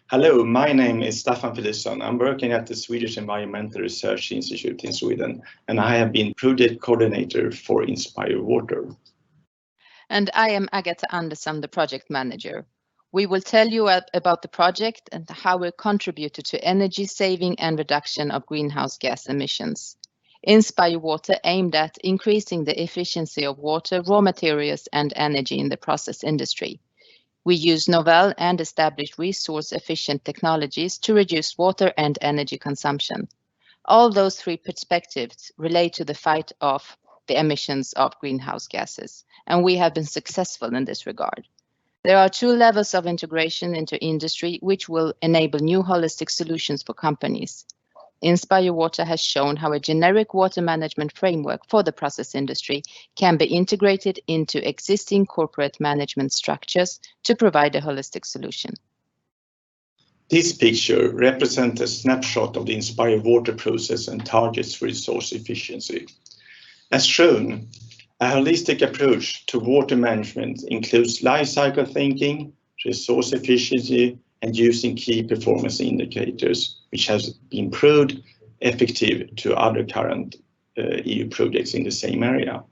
Hello, my name is Staffan Philipsson. I'm working at the Swedish Environmental Research Institute in Sweden, and I have been project coordinator for Inspirewater. And I am Agatha Andersson, the project manager. We will tell you about the project and how it contributed to energy saving and reduction of greenhouse gas emissions. Inspirewater aimed at increasing the efficiency of water, raw materials, and energy in the process industry. We use novel and established resource-efficient technologies to reduce water and energy consumption. All those three perspectives relate to the fight of the emissions of greenhouse gases, and we have been successful in this regard. There are two levels of integration into industry which will enable new holistic solutions for companies. Inspirewater has shown how a generic water management framework for the process industry can be integrated into existing corporate management structures to provide a holistic solution. This picture represents a snapshot of the Inspirewater process and targets for resource efficiency. As shown, a holistic approach to water management includes life cycle thinking, resource efficiency, and using key performance indicators, which has been proved effective to other current EU projects in the same area.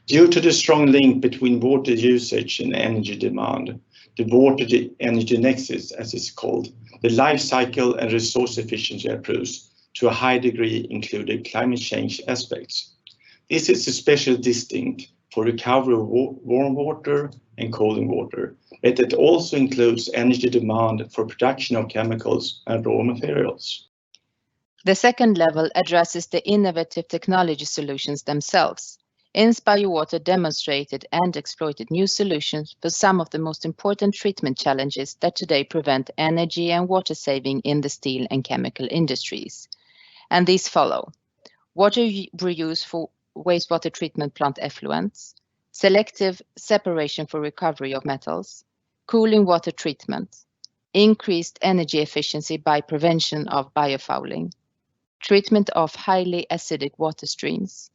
Due to the strong link between water usage and energy demand, the water energy nexus, as it's called, the life cycle and resource efficiency approach to a high degree included climate change aspects. This is especially distinct for recovery of warm water and cold water, but it also includes energy demand for production of chemicals and raw materials. The second level addresses the innovative technology solutions themselves. Inspirewater demonstrated and exploited new solutions for some of the most important treatment challenges that today prevent energy and water saving in the steel and chemical industries. And these follow: water reuse for wastewater treatment plant effluents, selective separation for recovery of metals, cooling water treatment, increased energy efficiency by prevention of biofouling, treatment of highly acidic water streams,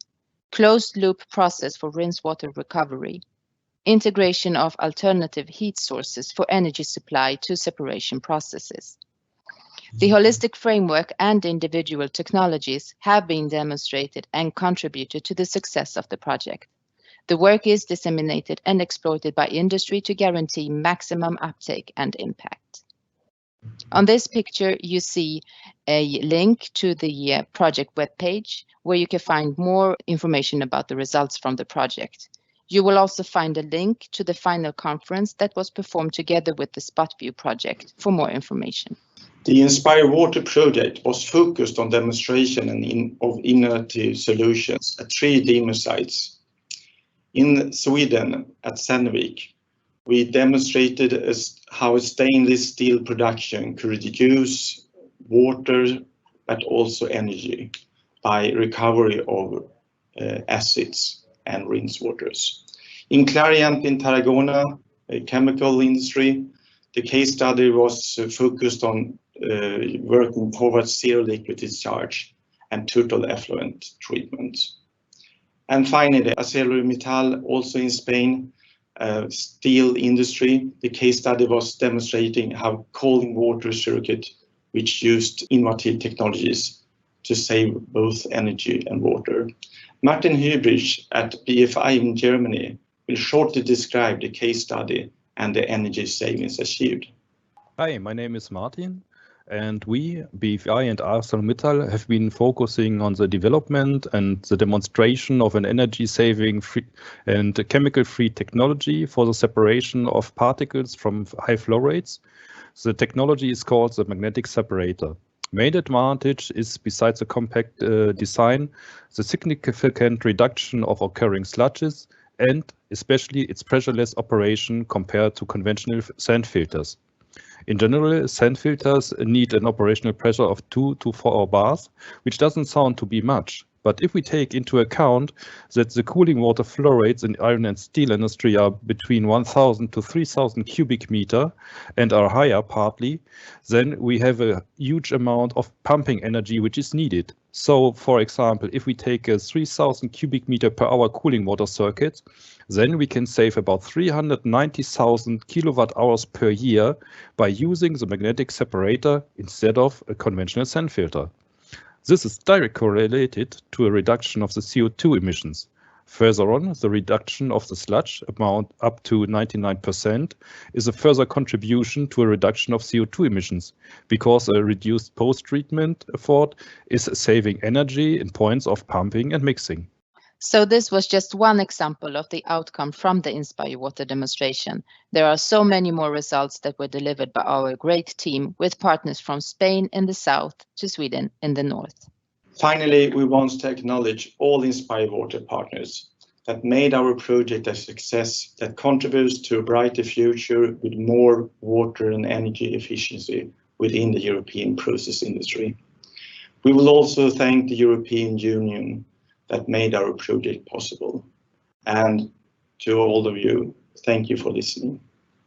closed-loop process for rinse water recovery, integration of alternative heat sources for energy supply to separation processes. The holistic framework and individual technologies have been demonstrated and contributed to the success of the project. The work is disseminated and exploited by industry to guarantee maximum uptake and impact. On this picture, you see a link to the project webpage where you can find more information about the results from the project. You will also find a link to the final conference that was performed together with the SpotView project for more information. The Inspirewater project was focused on demonstration of innovative solutions at 3 demo sites. In Sweden, at Sandvik, we demonstrated how a stainless steel production could reduce water but also energy by recovery of acids and rinse waters. In Clariant in Tarragona, a chemical industry, the case study was focused on working towards zero liquid discharge and total effluent treatment. And finally, ArcelorMittal, also in Spain, steel industry, the case study was demonstrating how cold water circuit, which used innovative technologies to save both energy and water. Martin Hübrich at BFI in Germany will shortly describe the case study and the energy savings achieved. Hi, my name is Martin, and we, BFI and ArcelorMittal, have been focusing on the development and the demonstration of an energy-saving and chemical-free technology for the separation of particles from high flow rates. The technology is called the magnetic separator. Main advantage is, besides the compact design, the significant reduction of occurring sludges and especially its pressureless operation compared to conventional sand filters. In general, sand filters need an operational pressure of 2 to 4 bars, which doesn't sound to be much, But if we take into account that the cooling water flow rates in the iron and steel industry are between 1,000 to 3,000 cubic meter and are higher partly, then we have a huge amount of pumping energy which is needed. So, for example, if we take a 3,000 cubic meter per hour cooling water circuit, then we can save about 390,000 kilowatt hours per year by using the magnetic separator instead of a conventional sand filter. This is directly correlated to a reduction of the CO2 emissions. Further on, the reduction of the sludge amount up to 99% is a further contribution to a reduction of CO2 emissions, because a reduced post-treatment effort is saving energy in points of pumping and mixing. So this was just one example of the outcome from the Inspirewater demonstration. There are so many more results that were delivered by our great team with partners from Spain in the south to Sweden in the north. Finally, we want to acknowledge all Inspirewater partners that made our project a success that contributes to a brighter future with more water and energy efficiency within the European process industry. We will also thank the European Union that made our project possible. And to all of you, thank you for listening.